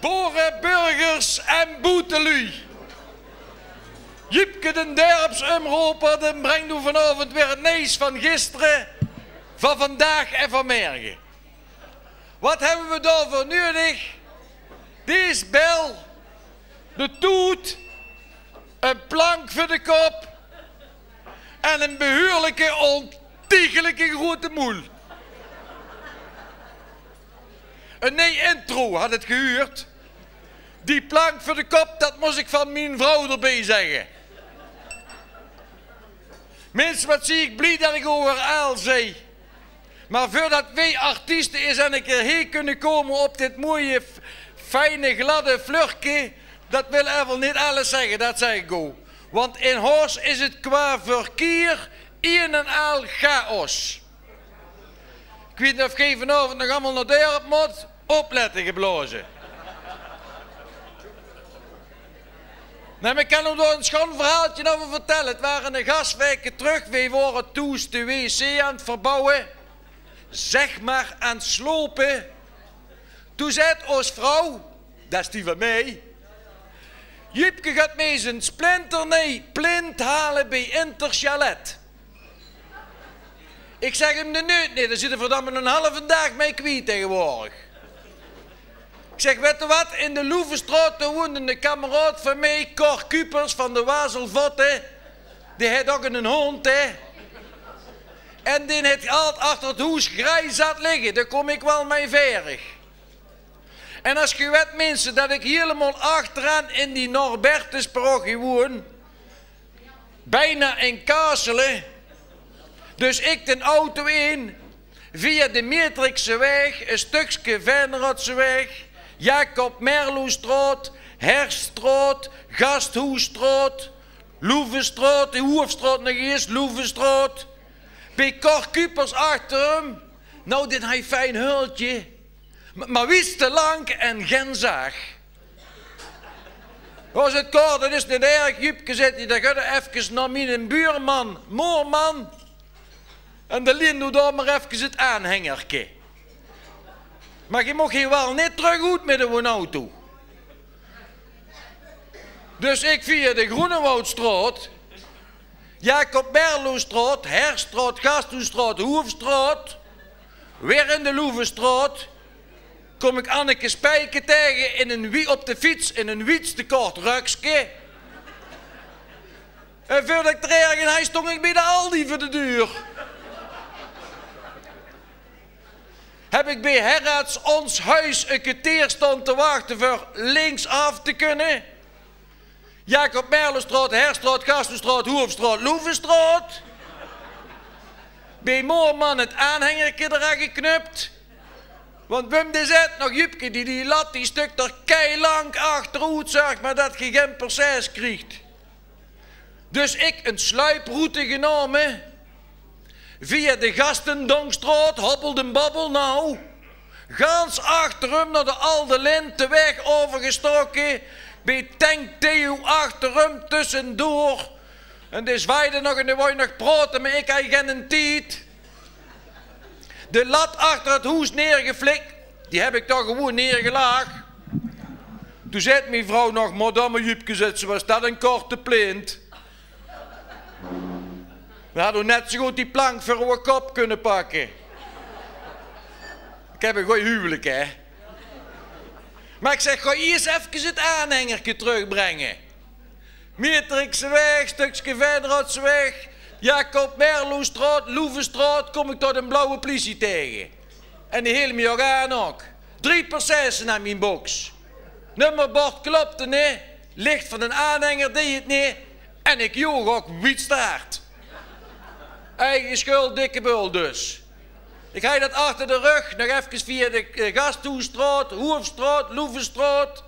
Boerenburgers en boetelui. Jupke den dorpsomroeper, dan brengt u vanavond weer het nieuws van gisteren, van vandaag en van morgen. Wat hebben we daarvoor nodig? Deze bel, de toet, een plank voor de kop en een behuurlijke, ontiegelijke grote moel. Een nee intro had het gehuurd. Die plank voor de kop, dat moest ik van mijn vrouw erbij zeggen. Mensen, wat zie ik blij dat ik overal zei. Maar voordat wij artiesten eens en een keer heen kunnen komen op dit mooie, fijne, gladde vluchtje, dat wil even niet alles zeggen, dat zeg ik ook. Want in Horst is het qua verkeer een en al chaos. Ik weet niet of jij vanavond nog allemaal naar dorp moet, opletten geblazen. Nou, ik kan u daar een schoon verhaaltje over vertellen. Het waren een gasweken terug, wij waren toen de wc aan het verbouwen, zeg maar aan het slopen. Toen zei ons vrouw, dat is die van mij, Jupke gaat mee zijn splinternij plint halen bij Interchalet. Ik zeg hem de neut niet, daar zit er verdamme een halve dag mee kwijt tegenwoordig. Ik zeg, weet je wat, in de Loevenstraat woonde een kameraad van mij, Cor Kupers van de Wazelvotte. Die had ook een hond, hè. En die had altijd achter het huis grijs zat liggen, daar kom ik wel mee verig. En als je weet, mensen, dat ik helemaal achteraan in die Norbertusparochie woon, bijna in Kasselen, dus ik de auto in, via de Matrixseweg, een stukje Venradseweg, Jacob Merloestraat, Herstraat, Gasthuisstraat, Loevenstraat, de Hoefstraat nog eens, Loevenstraat. Bij Cor Kupers achter hem, nou dit hij fijn hultje, maar wist te lang en geen zaag. Was het Cor, dat is niet erg, Jupke zit hij, dan gaat hij even naar mijn buurman, Moorman. En de lien doet daar maar even het aanhengerke. Maar je mag hier wel niet terug uit met een auto. Dus ik via de Groenewoudstraat, Jacob Merloestraat, Herstraat, Gasthuisstraat, Hoefstraat, weer in de Loevenstraat, kom ik Anneke Spijker tegen in op de fiets in een wietstekort rukske. En voordat ik er ergens hij stond ik bij de Aldi voor de deur. Heb ik bij Herrats ons huis een kwartier stond te wachten voor linksaf te kunnen. Jacob Merloestraat, Herstraat, Gasthuisstraat, Hoefstraat, Loevenstraat. Bij Moorman het aanhengertje eraan geknupt. Want Wim de Zet, nog Jupke, die lat die stuk er keilang achteruit zag, maar dat je geen perces krijgt. Dus ik een sluiproute genomen. Via de Gastendonkstraat, hoppelden babbel nou. Gans achter hem naar de Alde Lint, de weg overgestoken. Bij Tank Theo achter hem tussendoor. En die zwaaide nog en die wou nog praten, maar ik had geen tijd. De lat achter het huis neergeflikt, die heb ik toch gewoon neergelaagd. Toen zei mijn vrouw nog, madame Jupke, ze was dat een korte plint. We hadden net zo goed die plank voor uw kop kunnen pakken. Ik heb een goeie huwelijk, hè. Maar ik zeg, ga eerst even het aanhengertje terugbrengen. Matrixseweg, stukje Venradseweg, Jacob Merloestraat, Loevenstraat, kom ik tot een blauwe politie tegen. En die hield me ook aan ook. 3 percessen aan mijn box. Nummerbord klopte niet, licht van een aanhanger deed het niet. En ik joeg ook wietstaart. Eigen schuld, dikke bul dus. Ik ga dat achter de rug, nog even via de Gasthuisstraat, Hoefstraat, Loevenstraat.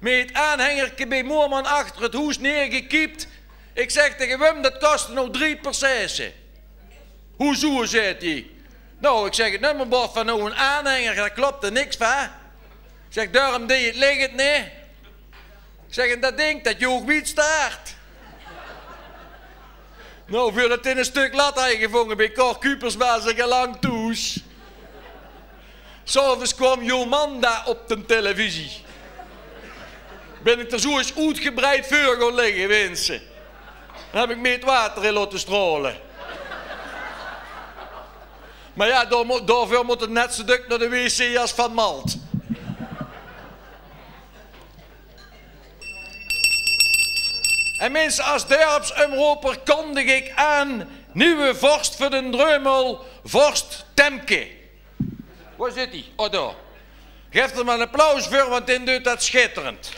Met het aanhengertje bij Moorman achter het huis neergekiept. Ik zeg tegen Wim, dat kostte nou 3 percessen. Hoezo, zei hij. Nou, ik zeg, het nummerbord van nou een aanhanger, daar klopt er niks van. Ik zeg, daarom deed je het liggend, nee. Ik zeg, en dat ding, dat joeg wietstaart. Nou, voordat in een stuk lat had je gevangen bij Cor Kupers was ik al lang toes. S'avonds kwam Jomanda op de televisie. Ben ik er zo eens uitgebreid voor gaan liggen, mensen. Dan heb ik mee het water in laten strolen. Maar ja, daarvoor moet het net zo dik naar de wc als van Malt. En mensen, als dorpsomroeper kondig ik aan nieuwe vorst voor de Dreumel, vorst Temke. Waar zit hij? Oh, daar. Geef er maar een applaus voor, want die doet dat schitterend.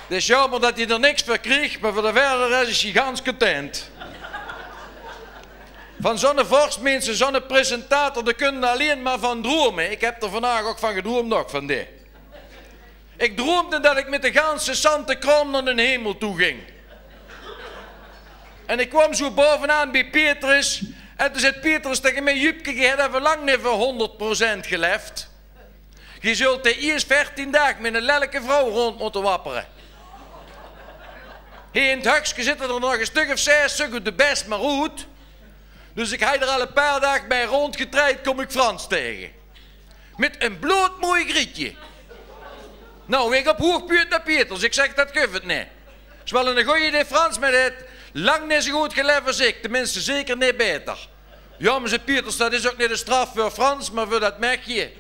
Het is jammer dat hij er niks voor kreeg, maar voor de verder is hij gans content. Van zo'n vorstmensen, zo'n presentator, daar kunnen alleen maar van dromen. Ik heb er vandaag ook van gedroomd, ook van dit. Ik droomde dat ik met de ganse Sante Krom naar de hemel toe ging. En ik kwam zo bovenaan bij Petrus. En toen zei Petrus tegen mij: Jupke, je hebt even lang niet voor 100% geleefd. Je zult de eerst 14 dagen met een lelijke vrouw rond moeten wapperen. Hier in het huksje zitten er nog een stuk of 6, zo goed de best maar goed. Dus ik heb er al een paar dagen bij rondgetraaid, kom ik Frans tegen. Met een bloedmooi grietje. Nou, ik op hoogpunt naar Peters. Ik zeg, dat geeft het niet. Het is wel een goeie idee Frans, maar het lang niet zo goed geleefd als ik. Tenminste, zeker niet beter. Ja, maar zei Peters, dat is ook niet de straf voor Frans, maar voor dat mekje.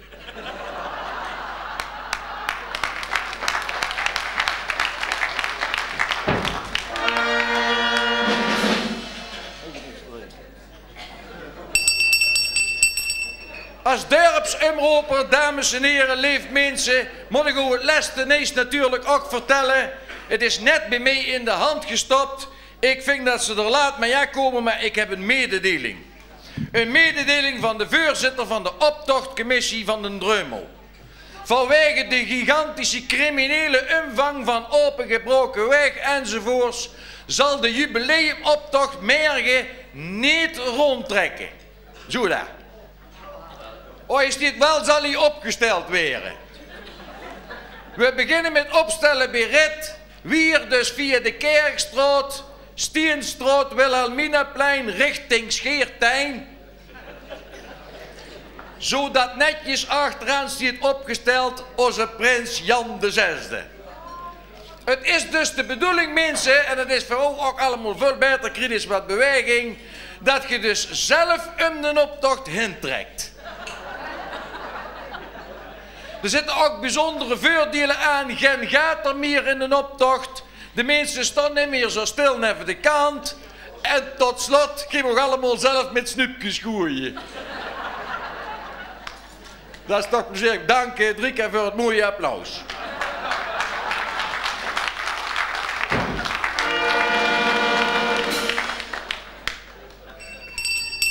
Als dorpsomroeper, dames en heren, lieve mensen, moet ik u het laatste nieuws natuurlijk ook vertellen. Het is net bij mij in de hand gestopt. Ik vind dat ze er laat mee komen, maar ik heb een mededeling. Een mededeling van de voorzitter van de optochtcommissie van de Dreumel. Vanwege de gigantische criminele omvang van opengebroken weg enzovoorts, zal de jubileumoptocht morgen niet rondtrekken. Zo daar. Oh, is dit wel, zal hij opgesteld worden. We beginnen met opstellen bij Rit, Wier dus via de Kerkstraat, Steenstraat, Wilhelminaplein richting Scheertijn. Zodat netjes achteraan staat opgesteld onze prins Jan VI. Het is dus de bedoeling, mensen, en het is voor ons ook allemaal veel beter, kritisch wat beweging, dat je dus zelf om de optocht hintrekt. Er zitten ook bijzondere voordelen aan. Geen gaat er meer in de optocht. De mensen staan niet meer zo stil naar de kant. En tot slot gaan we allemaal zelf met snoepjes gooien. Dat is toch plezier. Dank je, Drika, voor het mooie applaus.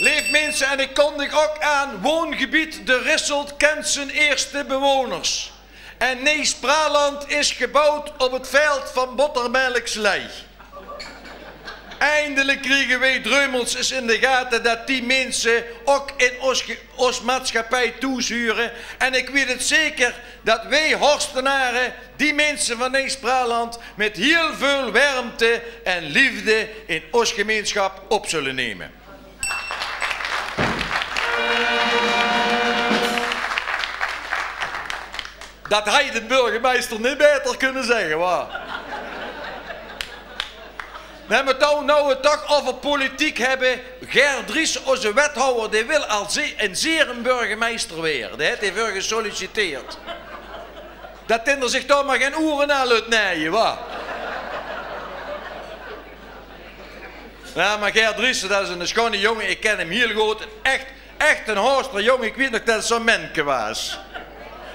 Lieve mensen, en ik kondig ook aan, woongebied De Risselt kent zijn eerste bewoners. En Nees-Praland is gebouwd op het veld van Bottermelkslei. Eindelijk kregen wij Dreumels eens in de gaten dat die mensen ook in ons maatschappij toezuren. En ik weet het zeker dat wij Horstenaren die mensen van Nees-Praland met heel veel warmte en liefde in ons gemeenschap op zullen nemen. Dat hij de burgemeester niet beter kunnen zeggen, waar. We moeten nou het toch over politiek hebben. Ger Dries, onze wethouder, die wil al een zeer een burgemeester weer. Die heeft hij voor gesolliciteerd. Dat er zich toch maar geen oeren aan laat naaien, waar. Ja, maar Ger Dries, dat is een schone jongen. Ik ken hem heel goed. Echt een Horster jongen. Ik weet nog dat het zo'n menke was.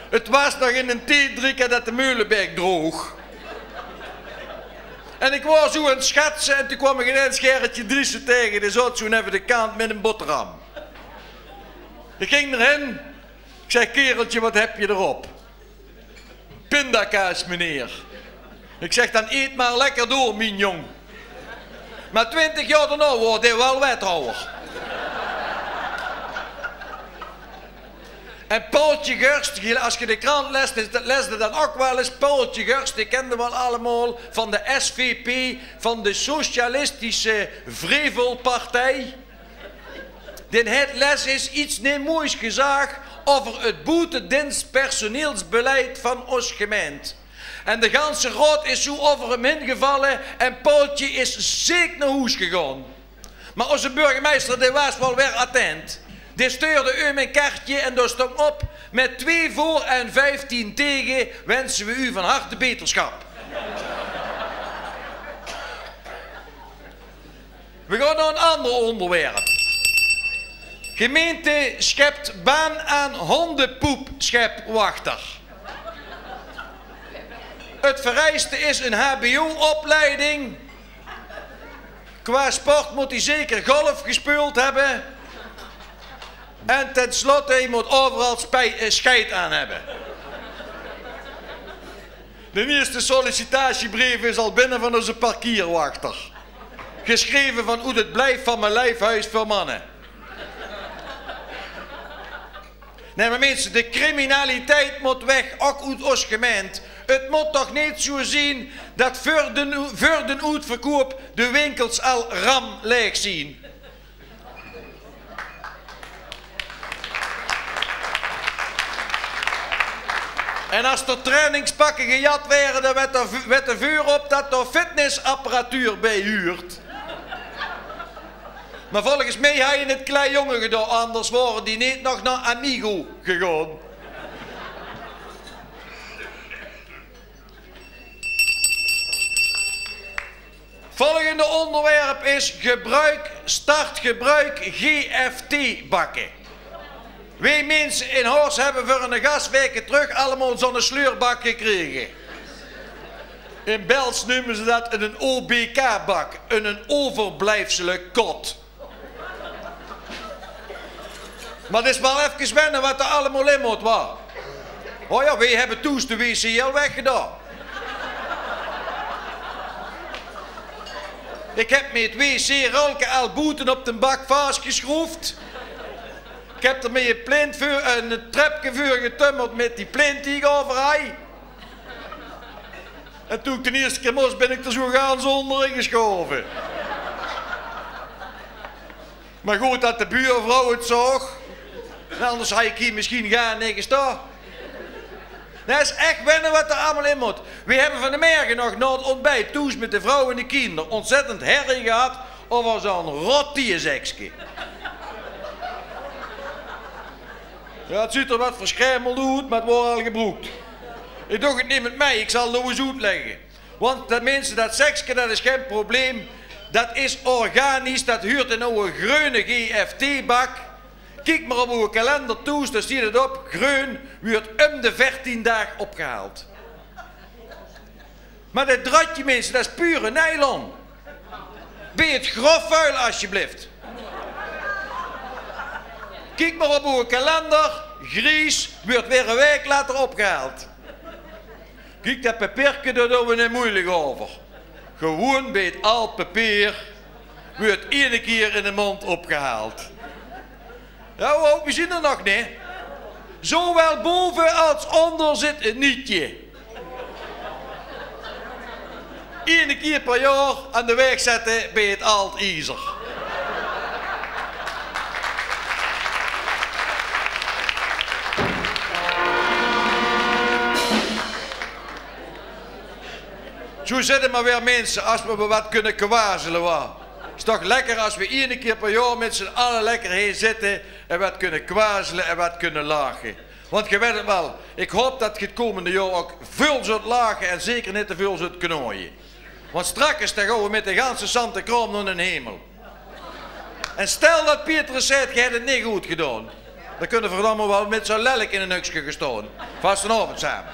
Het was nog in een theedrikker dat de Meulenberg droog. En ik was zo aan het schatsen en toen kwam ik ineens Gerritje Driessen tegen. Die zat zo even de kant met een boterham. Ik ging erin. Ik zei, kereltje, wat heb je erop? Pindakaas, meneer. Ik zeg, dan eet maar lekker door, mijn jong. Maar 20 jaar daarna wordt hij wel wethouder. En Paultje Gurst, als je de krant leest dan ook wel eens. Paultje Gurst, die kenden we allemaal van de SVP, van de Socialistische Vrevelpartij. het les is iets niet moois gezegd over het boetedienstpersoneelsbeleid van ons gemeente. En de ganse raad is zo over hem ingevallen en Paultje is zeker naar huis gegaan. Maar onze burgemeester die was wel weer attent. Die stuurde u een kaartje en daar stond op: met 2 voor en 15 tegen wensen we u van harte beterschap. We gaan naar een ander onderwerp. Gemeente schept baan aan hondenpoepschepwachter. Het vereiste is een hbo-opleiding. Qua sport moet hij zeker golf gespeeld hebben. En tenslotte, hij moet overal scheid aan hebben. De eerste sollicitatiebrief is al binnen van onze parkierwachter. Geschreven van hoe het blijft van mijn lijfhuis voor mannen. Nee, maar mensen, de criminaliteit moet weg, ook uit ons gemeente. Het moet toch niet zo zien dat voor de uitverkoop de winkels al ram leeg zien. En als er trainingspakken gejat werden, dan werd er vuur op dat er fitnessapparatuur bij huurt. Maar volgens mij had je het klein jongen gedaan, anders waren die niet nog naar Amigo gegaan. Volgende onderwerp is startgebruik GFT-bakken. Wij mensen in Horst hebben voor een gasweken terug allemaal zo'n sleurbak gekregen. In Bels noemen ze dat een OBK-bak, een overblijfselen kot. Maar het is wel even wennen wat er allemaal in moet. Oh ja, wij hebben toen de wc al weggedaan. Ik heb met het wc-rolken al boeten op de bak vastgeschroefd. Ik heb er met een trapgevuur getummeld met die plint die ik overhai. En toen ik de eerste keer moest, ben ik er zo gaan zonder ingeschoven. Maar goed dat de buurvrouw het zag. Anders had ik hier misschien gaan en gestaan. Dat is echt wennen wat er allemaal in moet. We hebben van de morgen nog na het ontbijt toes met de vrouw en de kinderen ontzettend herrie gehad over zo'n rottiersekje. Ja, het ziet er wat verschijmeld uit, maar het wordt al gebroekt. Ik doe het niet met mij, ik zal het nog eens uitleggen. Want dat mensen, dat seksje, dat is geen probleem. Dat is organisch, dat huurt in een groene GFT-bak. Kijk maar op uw kalender toe, daar zie je het op. Groen wordt de 14 dagen opgehaald. Maar dat draadje, mensen, dat is pure nylon. Ben je het grof vuil, alsjeblieft. Kijk maar op uw kalender. Gries wordt weer een week later opgehaald. Kijk, dat papiertje, daar doen we niet moeilijk over. Gewoon bij het oud papier wordt 1 keer in de mond opgehaald. Ja, we zien er nog niet. Zowel boven als onder zit een nietje. 1 keer per jaar aan de weg zetten bij het oud ijzer. Zo zitten maar weer mensen, als we wat kunnen kwazelen. Het is toch lekker als we 1 keer per jaar met z'n allen lekker heen zitten en wat kunnen kwazelen en wat kunnen lachen. Want je weet het wel, ik hoop dat je het komende jaar ook veel zult lachen en zeker niet te veel zult knooien. Want straks dan gaan we met de ganse Santa Kroon naar een hemel. En stel dat Petrus zegt, je hebt het niet goed gedaan. Dan kunnen we verdomme wel met zo'n lelijk in een hukje gestaan. Vastenavond samen.